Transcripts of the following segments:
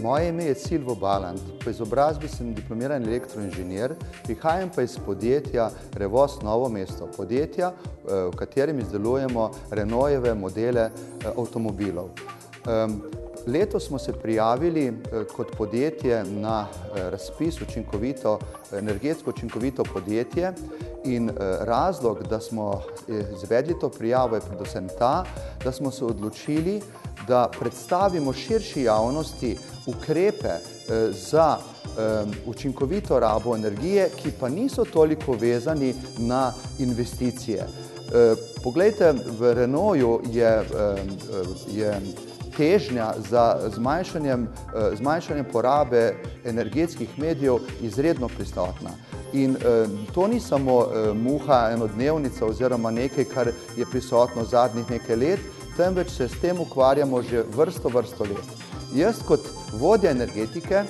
Moje ime je Silvo Balant, po izobrazbi sem diplomiran elektroinženir, prihajam pa iz podjetja Revoz Novo mesto, podjetja, v katerem izdelujemo Renaultove modele avtomobilov. Letos smo se prijavili kot podjetje na razpis energetsko učinkovito podjetje in razlog, da smo izvedli to prijavo, je predvsem ta, da smo se odločili, da predstavimo širši javnosti ukrepe za učinkovito rabo energije, ki pa niso toliko vezani na investicije. Poglejte, v Renaultu je težnja za zmanjšanjem porabe energetskih medijev izredno prisotna. In to ni samo muha enodnevnica oziroma nekaj, kar je prisotno zadnjih nekaj let, temveč se s tem ukvarjamo že vrsto let. Jaz kot vodja energetike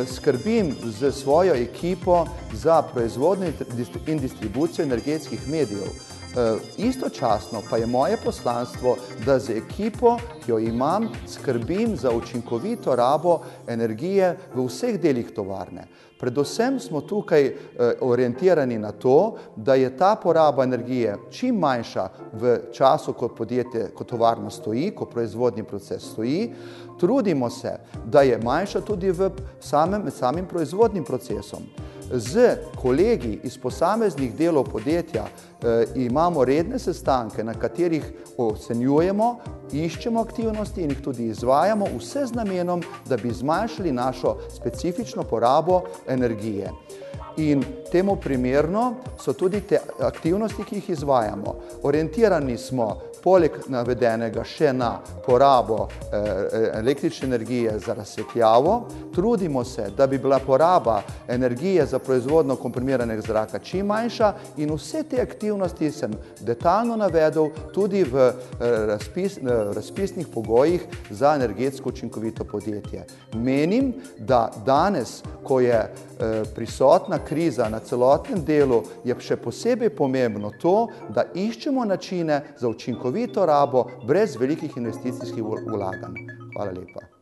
skrbim z svojo ekipo za proizvodnjo in distribucijo energetskih medijev. Istočasno pa je moje poslanstvo, da z ekipo, ki jo imam, skrbim za učinkovito rabo energije v vseh delih tovarne. Predvsem smo tukaj orientirani na to, da je ta poraba energije čim manjša v času, ko podjetje, ko tovarna stoji, ko proizvodni proces stoji. Trudimo se, da je manjša tudi med samim proizvodnim procesom. Z kolegi iz posameznih delov podjetja imamo redne sestanke, na katerih ocenjujemo, iščemo aktivnosti in jih tudi izvajamo, vse z namenom, da bi zmanjšali našo specifično porabo energije. In temu primerno so tudi te aktivnosti, ki jih izvajamo. Orientirani smo poleg navedenega še na porabo električne energije za razsvetljavo. Trudimo se, da bi bila poraba energije za proizvodnjo komprimiranega zraka čim manjša in vse te aktivnosti sem detaljno navedel tudi v razpisnih pogojih za energetsko učinkovito podjetje. Menim, da danes, ko je prisotna kriza na celotnem delu, je še posebej pomembno to, da iščemo načine za učinkovito rabo brez velikih investicijskih vlaganj. Hvala lepa.